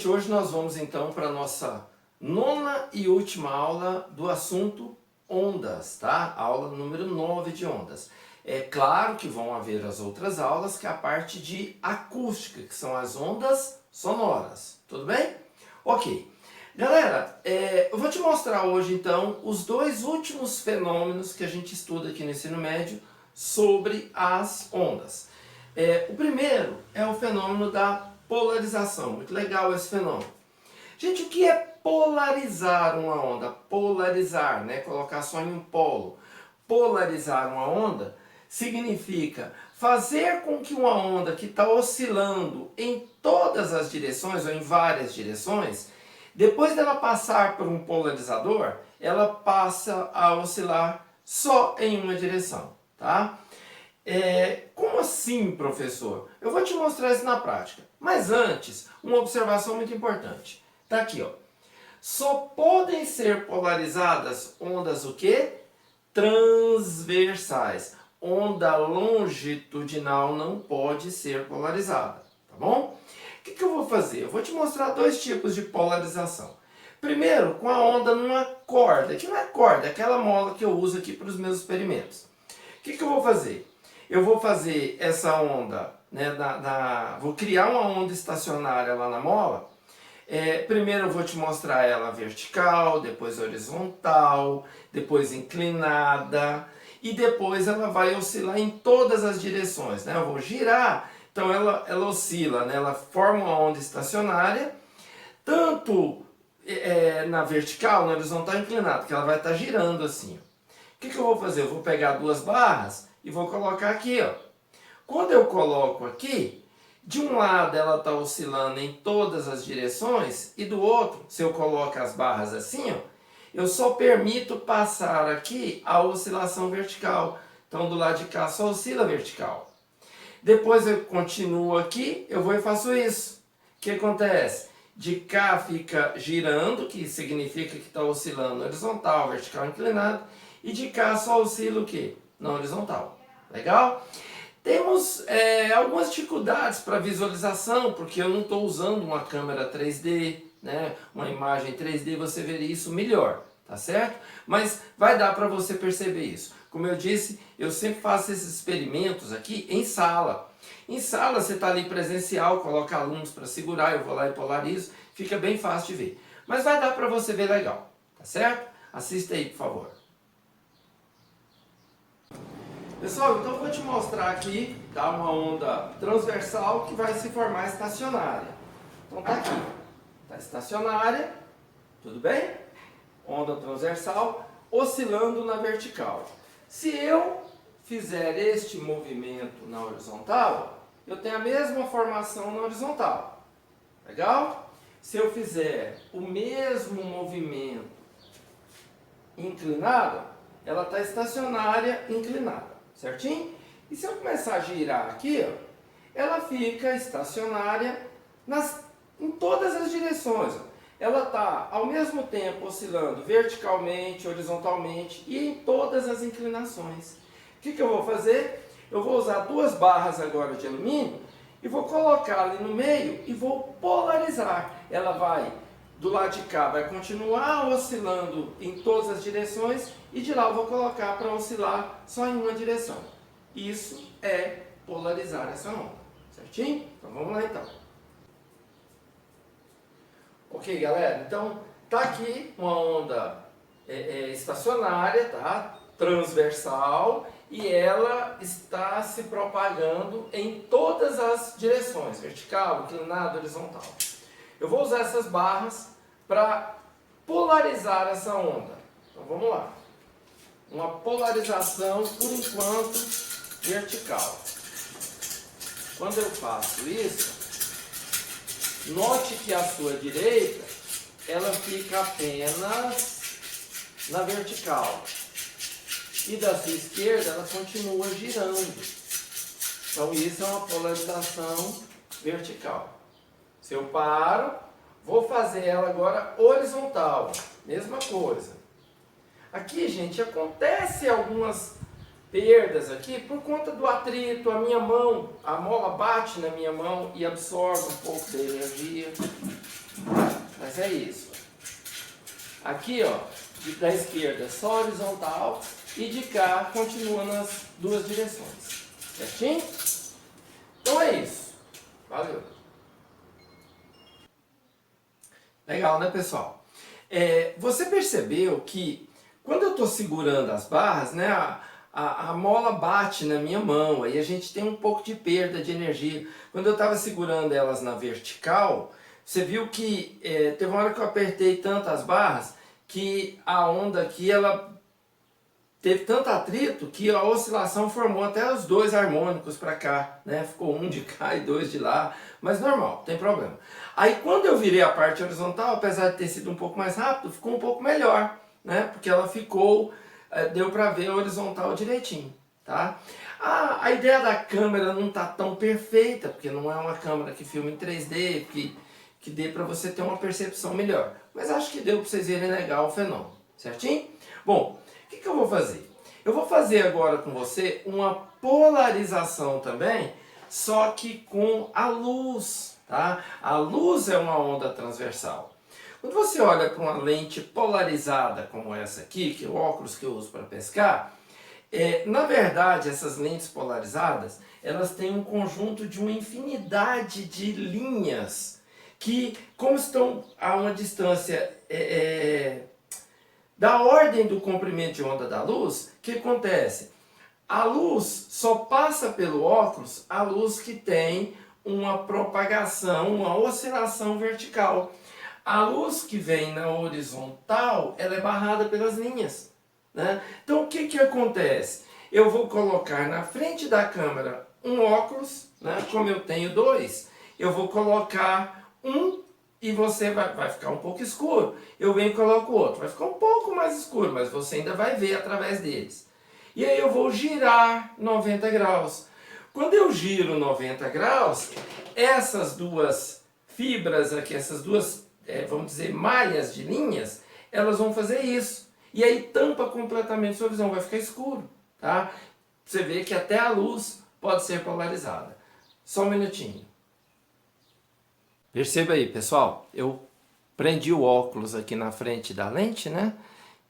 Gente, hoje nós vamos então para a nossa nona e última aula do assunto ondas, tá? Aula número 9 de ondas. É claro que vão haver as outras aulas, que é a parte de acústica, que são as ondas sonoras, tudo bem? Ok. Galera, eu vou te mostrar hoje então os dois últimos fenômenos que a gente estuda aqui no ensino médio sobre as ondas. O primeiro é o fenômeno da polarização. Muito legal esse fenômeno. Gente, o que é polarizar uma onda? Polarizar, né? Colocar só em um polo. Polarizar uma onda significa fazer com que uma onda que está oscilando em todas as direções ou em várias direções, depois dela passar por um polarizador, ela passa a oscilar só em uma direção, tá? Como assim, professor? Eu vou te mostrar isso na prática. Mas antes, uma observação muito importante. Tá aqui, ó. Só podem ser polarizadas ondas o quê? Transversais. Onda longitudinal não pode ser polarizada, tá bom? O que eu vou fazer? Eu vou te mostrar dois tipos de polarização. Primeiro, com a onda numa corda, que não é corda, é aquela mola que eu uso aqui para os meus experimentos. O que eu vou fazer? Eu vou fazer essa onda, né, vou criar uma onda estacionária lá na mola. Primeiro eu vou te mostrar ela vertical, depois horizontal, depois inclinada e depois ela vai oscilar em todas as direções, né? Eu vou girar, então ela oscila, né? Ela forma uma onda estacionária, tanto na vertical, na horizontal e inclinada, que ela vai estar girando assim. O que eu vou fazer? Eu vou pegar duas barras e vou colocar aqui, ó. Quando eu coloco aqui, de um lado ela está oscilando em todas as direções e do outro, se eu coloco as barras assim, ó, eu só permito passar aqui a oscilação vertical. Então do lado de cá só oscila vertical. Depois eu continuo aqui, eu vou e faço isso. O que acontece? De cá fica girando, que significa que está oscilando horizontal, vertical, inclinado. E de cá só oscila o quê? Na horizontal. Legal? Temos algumas dificuldades para visualização, porque eu não estou usando uma câmera 3D, né? Uma imagem 3D, você veria isso melhor, tá certo? Mas vai dar para você perceber isso. Como eu disse, eu sempre faço esses experimentos aqui em sala. Em sala você está ali presencial, coloca alunos para segurar, eu vou lá e polarizo, fica bem fácil de ver. Mas vai dar para você ver legal, tá certo? Assista aí, por favor. Pessoal, então eu vou te mostrar aqui, tá, uma onda transversal que vai se formar estacionária. Então tá aqui, tá estacionária, tudo bem? Onda transversal oscilando na vertical. Se eu fizer este movimento na horizontal, eu tenho a mesma formação na horizontal. Legal? Se eu fizer o mesmo movimento inclinado, ela está estacionária inclinada. Certinho? E se eu começar a girar aqui, ó, ela fica estacionária em todas as direções. Ó. Ela está ao mesmo tempo oscilando verticalmente, horizontalmente e em todas as inclinações. O que eu vou fazer? Eu vou usar duas barras agora de alumínio e vou colocar ali no meio e vou polarizar. Ela vai, do lado de cá, vai continuar oscilando em todas as direções e de lá eu vou colocar para oscilar só em uma direção. Isso é polarizar essa onda, certinho? Então vamos lá então. Ok, galera, então tá aqui uma onda estacionária, tá? Transversal, e ela está se propagando em todas as direções, vertical, inclinado, horizontal. Eu vou usar essas barras para polarizar essa onda. Então vamos lá. Uma polarização, por enquanto, vertical. Quando eu faço isso, note que a sua direita, ela fica apenas na vertical. E da sua esquerda, ela continua girando. Então isso é uma polarização vertical. Se eu paro, vou fazer ela agora horizontal. Mesma coisa. Aqui, gente, acontece algumas perdas aqui por conta do atrito. A minha mão, a mola bate na minha mão e absorve um pouco da energia. Mas é isso. Aqui, ó, da esquerda só horizontal e de cá continua nas duas direções. Certinho? Então é isso. Valeu. Legal, né, pessoal? Você percebeu que quando eu estou segurando as barras, né, a mola bate na minha mão, aí a gente tem um pouco de perda de energia. Quando eu estava segurando elas na vertical, você viu que teve uma hora que eu apertei tanto as barras que a onda aqui ela teve tanto atrito que a oscilação formou até os dois harmônicos para cá, né? Ficou um de cá e dois de lá, mas normal, não tem problema. Aí quando eu virei a parte horizontal, apesar de ter sido um pouco mais rápido, ficou um pouco melhor, né? Porque ela ficou, deu para ver a horizontal direitinho, tá? A ideia da câmera não tá tão perfeita, porque não é uma câmera que filma em 3D, que dê para você ter uma percepção melhor. Mas acho que deu para vocês verem legal o fenômeno, certinho? Bom, o que eu vou fazer? Eu vou fazer agora com você uma polarização também, só que com a luz, tá? A luz é uma onda transversal. Quando você olha para uma lente polarizada como essa aqui, que é o óculos que eu uso para pescar, na verdade essas lentes polarizadas, elas têm um conjunto de uma infinidade de linhas que, como estão a uma distância da ordem do comprimento de onda da luz, o que acontece? A luz só passa pelo óculos a luz que tem uma propagação, uma oscilação vertical. A luz que vem na horizontal, ela é barrada pelas linhas, né? Então o que acontece? Eu vou colocar na frente da câmera um óculos, né? Como eu tenho dois, eu vou colocar um e você vai ficar um pouco escuro. Eu venho e coloco o outro, vai ficar um pouco mais escuro, mas você ainda vai ver através deles. E aí eu vou girar 90 graus. Quando eu giro 90 graus, essas duas fibras aqui, essas duas, vamos dizer, malhas de linhas, elas vão fazer isso. E aí tampa completamente sua visão, vai ficar escuro, tá? Você vê que até a luz pode ser polarizada. Só um minutinho. Perceba aí, pessoal, eu prendi o óculos aqui na frente da lente, né?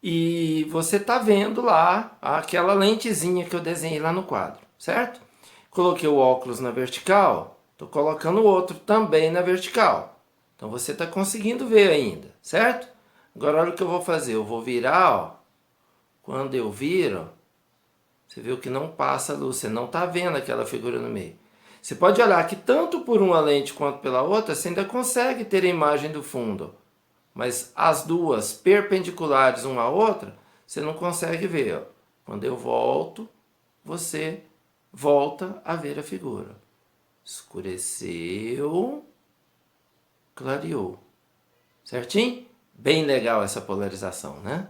E você tá vendo lá aquela lentezinha que eu desenhei lá no quadro, certo? Coloquei o óculos na vertical, tô colocando o outro também na vertical. Então você tá conseguindo ver ainda, certo? Agora olha o que eu vou fazer, eu vou virar, ó. Quando eu viro, você viu que não passa a luz, você não tá vendo aquela figura no meio. Você pode olhar que tanto por uma lente quanto pela outra, você ainda consegue ter a imagem do fundo. Mas as duas perpendiculares uma à outra, você não consegue ver. Ó. Quando eu volto, você volta a ver a figura. Escureceu, clareou. Certinho? Bem legal essa polarização, né?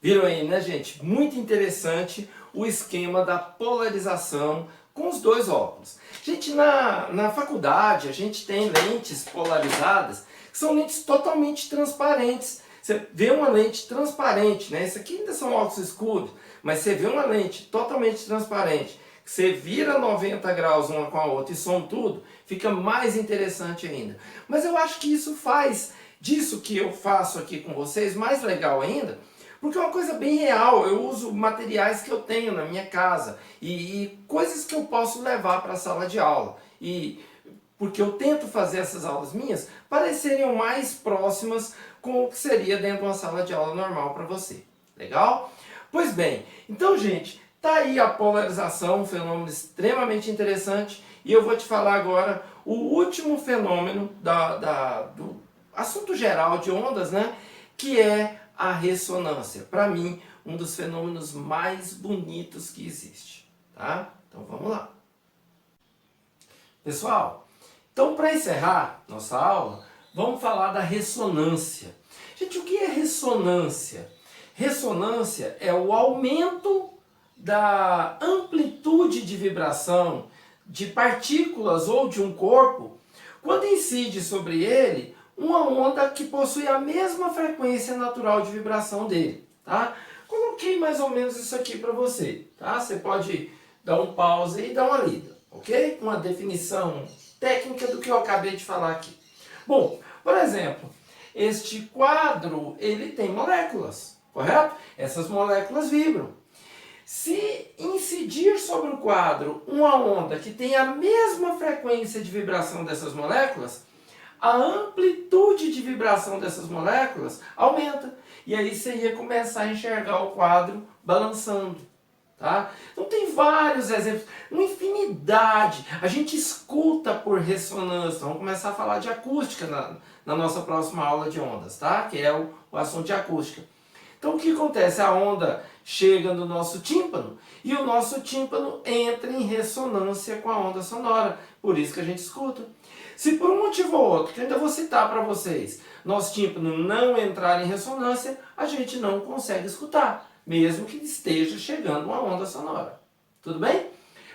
Viram aí, né, gente? Muito interessante o esquema da polarização com os dois óculos. Gente, na faculdade a gente tem lentes polarizadas que são lentes totalmente transparentes. Você vê uma lente transparente, né? Isso aqui ainda são óculos escuros, mas você vê uma lente totalmente transparente, que você vira 90 graus uma com a outra e soma tudo, fica mais interessante ainda. Mas eu acho que isso faz disso que eu faço aqui com vocês mais legal ainda, porque é uma coisa bem real. Eu uso materiais que eu tenho na minha casa e coisas que eu posso levar para a sala de aula. E porque eu tento fazer essas aulas minhas parecerem o mais próximas com o que seria dentro de uma sala de aula normal para você. Legal? Pois bem, então gente, tá aí a polarização, um fenômeno extremamente interessante. E eu vou te falar agora o último fenômeno do assunto geral de ondas, né? Que é a ressonância. Para mim, um dos fenômenos mais bonitos que existe. Tá? Então vamos lá. Pessoal, então para encerrar nossa aula, vamos falar da ressonância. Gente, o que é ressonância? Ressonância é o aumento da amplitude de vibração de partículas ou de um corpo quando incide sobre ele uma onda que possui a mesma frequência natural de vibração dele, tá? Coloquei mais ou menos isso aqui para você, tá? Você pode dar um pause e dar uma lida, ok? Uma definição técnica do que eu acabei de falar aqui. Bom, por exemplo, este quadro, ele tem moléculas, correto? Essas moléculas vibram. Se incidir sobre o quadro uma onda que tem a mesma frequência de vibração dessas moléculas, a amplitude de vibração dessas moléculas aumenta. E aí você ia começar a enxergar o quadro balançando. Tá? Então tem vários exemplos, uma infinidade. A gente escuta por ressonância. Vamos começar a falar de acústica na nossa próxima aula de ondas, tá? Que é o assunto de acústica. Então o que acontece? A onda chega no nosso tímpano e o nosso tímpano entra em ressonância com a onda sonora. Por isso que a gente escuta. Se por um motivo ou outro, que eu ainda vou citar para vocês, nosso tímpano não entrar em ressonância, a gente não consegue escutar, mesmo que esteja chegando uma onda sonora. Tudo bem?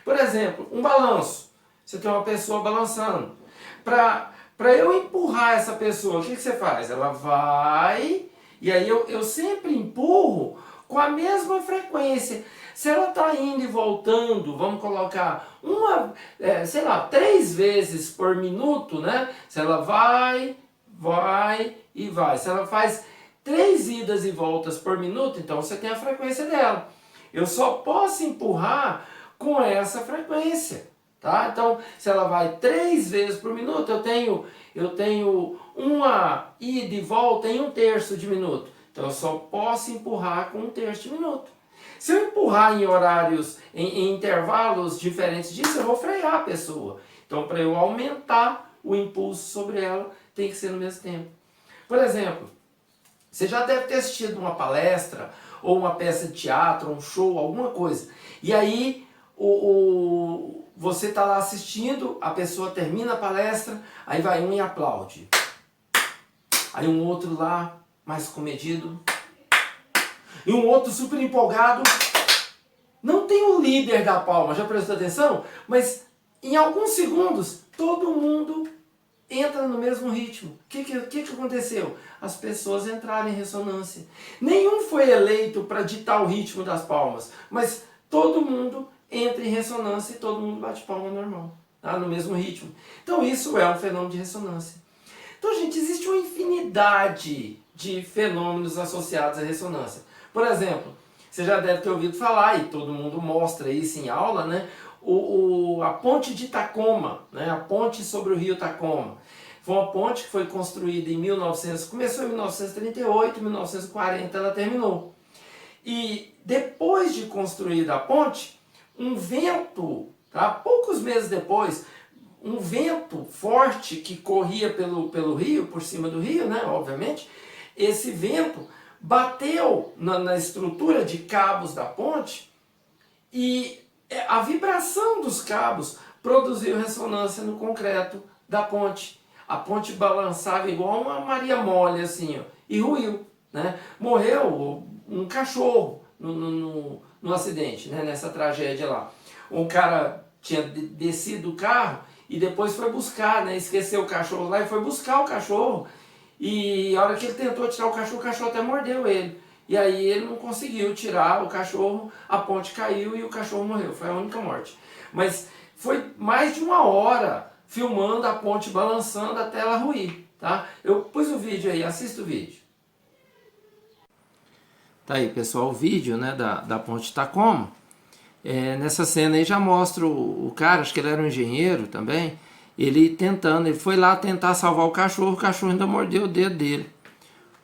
Por exemplo, um balanço. Você tem uma pessoa balançando. Para eu empurrar essa pessoa, o que você faz? Ela vai, e aí eu sempre empurro com a mesma frequência. Se ela está indo e voltando, vamos colocar 3 vezes por minuto, né? Se ela vai e vai. Se ela faz 3 idas e voltas por minuto, então você tem a frequência dela. Eu só posso empurrar com essa frequência, tá? Então, se ela vai 3 vezes por minuto, eu tenho uma ida e volta em 1/3 de minuto. Então, eu só posso empurrar com 1/3 de minuto. Se eu empurrar em horários, em intervalos diferentes disso, eu vou frear a pessoa. Então, para eu aumentar o impulso sobre ela, tem que ser no mesmo tempo. Por exemplo, você já deve ter assistido uma palestra, ou uma peça de teatro, um show, alguma coisa. E aí, você está lá assistindo, a pessoa termina a palestra, aí vai um e aplaude. Aí um outro lá, mais comedido. E um outro super empolgado. Não tem o líder da palma, já prestou atenção? Mas em alguns segundos, todo mundo entra no mesmo ritmo. O que aconteceu? As pessoas entraram em ressonância. Nenhum foi eleito para ditar o ritmo das palmas, mas todo mundo entra em ressonância e todo mundo bate palma normal, tá? No mesmo ritmo. Então isso é um fenômeno de ressonância. Então, gente, existe uma infinidade de fenômenos associados à ressonância. Por exemplo, você já deve ter ouvido falar, e todo mundo mostra isso em aula, né? A ponte de Tacoma, né? A ponte sobre o rio Tacoma. Foi uma ponte que foi construída em 1900, começou em 1938, em 1940 ela terminou. E depois de construída a ponte, um vento, tá? Poucos meses depois, um vento forte que corria pelo rio, por cima do rio, né? Obviamente, esse vento bateu na estrutura de cabos da ponte e a vibração dos cabos produziu ressonância no concreto da ponte. A ponte balançava igual uma Maria Mole, assim, ó, e ruiu, né? Morreu um cachorro no acidente, né? Nessa tragédia lá. Um cara tinha descido do carro e depois foi buscar, né? Esqueceu o cachorro lá e foi buscar o cachorro. E a hora que ele tentou tirar o cachorro até mordeu ele. E aí ele não conseguiu tirar o cachorro, a ponte caiu e o cachorro morreu. Foi a única morte. Mas foi mais de 1 hora filmando a ponte balançando até ela ruir, tá? Eu pus o vídeo aí, assista o vídeo. Tá aí, pessoal, o vídeo, né, da ponte Tacoma. Nessa cena aí já mostra o cara, acho que ele era um engenheiro também, ele foi lá tentar salvar o cachorro ainda mordeu o dedo dele.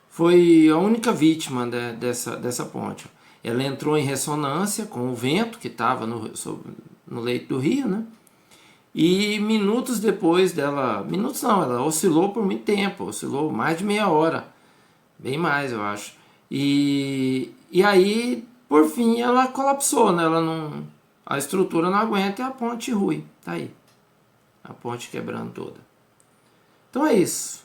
Foi a única vítima dessa ponte. Ela entrou em ressonância com o vento que estava no leito do rio, né? E minutos depois dela... Minutos não, ela oscilou por muito tempo, oscilou mais de meia hora. Bem mais, eu acho. E aí, por fim, ela colapsou, né? A estrutura não aguenta e a ponte rui. Tá aí. A ponte quebrando toda. Então é isso.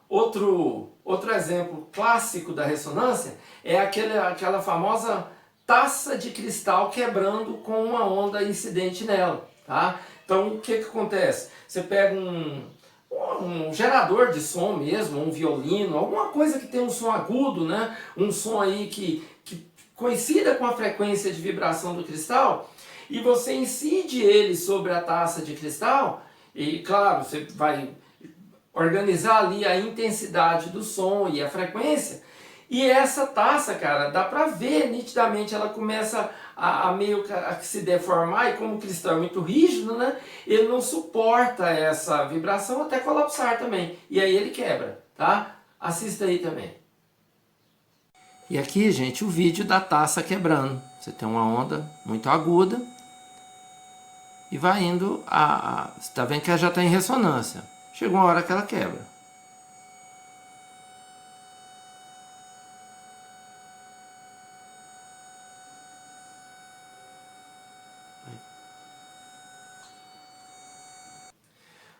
Outro exemplo clássico da ressonância é aquela famosa taça de cristal quebrando com uma onda incidente nela. Tá? Então o que acontece? Você pega um gerador de som mesmo, um violino, alguma coisa que tem um som agudo, né? Um som aí que coincida com a frequência de vibração do cristal, e você incide ele sobre a taça de cristal, e claro, você vai organizar ali a intensidade do som e a frequência, e essa taça, cara, dá pra ver nitidamente, ela começa a meio que a se deformar, e como o cristal é muito rígido, né, ele não suporta essa vibração até colapsar também, e aí ele quebra, tá? Assista aí também. E aqui, gente, o vídeo da taça quebrando. Você tem uma onda muito aguda e vai indo você tá vendo que ela já está em ressonância. Chegou uma hora que ela quebra.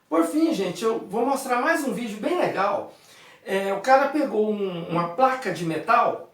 Por fim, gente, eu vou mostrar mais um vídeo bem legal. O cara pegou uma placa de metal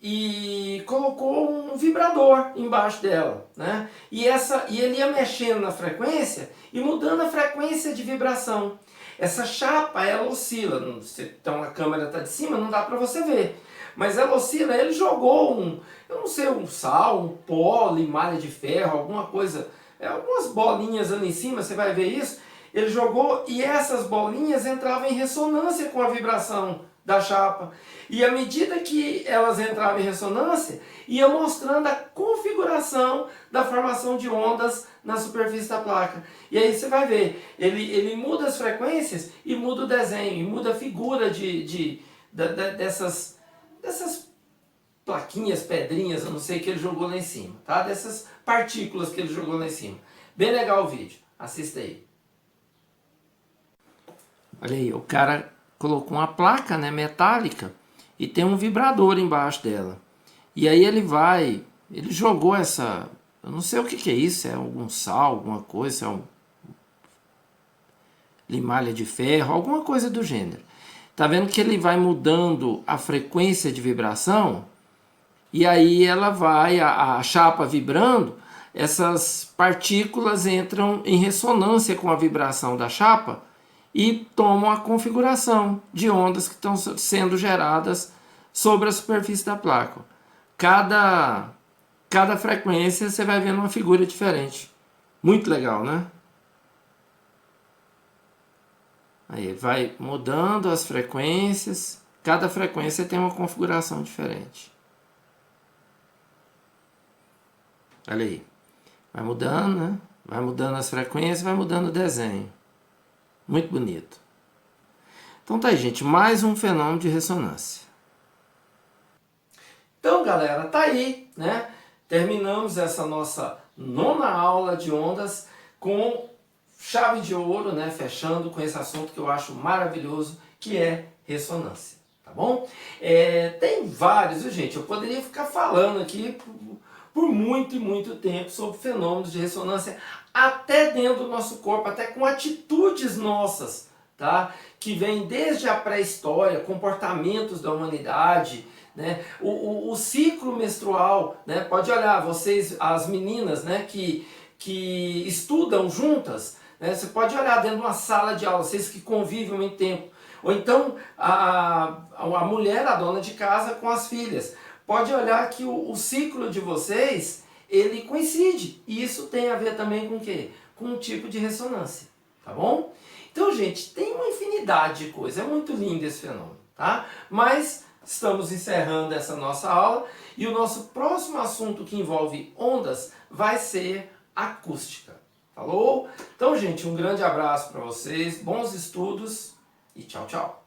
e colocou um vibrador embaixo dela, né? E ele ia mexendo na frequência e mudando a frequência de vibração. Essa chapa, ela oscila. Então a câmera está de cima, não dá para você ver. Mas ela oscila, ele jogou eu não sei, um sal, um pó, limalha de ferro, alguma coisa, algumas bolinhas ali em cima, você vai ver isso. Ele jogou e essas bolinhas entravam em ressonância com a vibração da chapa. E à medida que elas entravam em ressonância, ia mostrando a configuração da formação de ondas na superfície da placa. E aí você vai ver, ele muda as frequências e muda o desenho, e muda a figura dessas plaquinhas, pedrinhas, eu não sei, que ele jogou lá em cima, tá? Dessas partículas que ele jogou lá em cima. Bem legal o vídeo, assista aí. Olha aí, o cara colocou uma placa, né, metálica e tem um vibrador embaixo dela. E aí ele jogou eu não sei o que é isso, é algum sal, alguma coisa, é limalha de ferro, alguma coisa do gênero. Tá vendo que ele vai mudando a frequência de vibração e aí ela a chapa vibrando, essas partículas entram em ressonância com a vibração da chapa e tomam a configuração de ondas que estão sendo geradas sobre a superfície da placa. Cada frequência você vai vendo uma figura diferente. Muito legal, né? Aí vai mudando as frequências. Cada frequência tem uma configuração diferente. Olha aí. Vai mudando, né? Vai mudando as frequências, vai mudando o desenho. Muito bonito. Então tá aí, gente, mais um fenômeno de ressonância. Então, galera, tá aí, né? Terminamos essa nossa 9ª aula de ondas com chave de ouro, né? Fechando com esse assunto que eu acho maravilhoso, que é ressonância, tá bom? Tem vários, viu, gente? Eu poderia ficar falando aqui por muito e muito tempo sobre fenômenos de ressonância, até dentro do nosso corpo, até com atitudes nossas, tá? Que vem desde a pré-história, comportamentos da humanidade, né? O ciclo menstrual, né? Pode olhar, vocês, as meninas, né? que estudam juntas, né? Você pode olhar dentro de uma sala de aula, vocês que convivem muito tempo, ou então a mulher, a dona de casa com as filhas. Pode olhar que o ciclo de vocês, ele coincide. E isso tem a ver também com o quê? Com um tipo de ressonância, tá bom? Então, gente, tem uma infinidade de coisas. É muito lindo esse fenômeno, tá? Mas estamos encerrando essa nossa aula e o nosso próximo assunto que envolve ondas vai ser acústica. Falou? Então, gente, um grande abraço para vocês, bons estudos e tchau, tchau.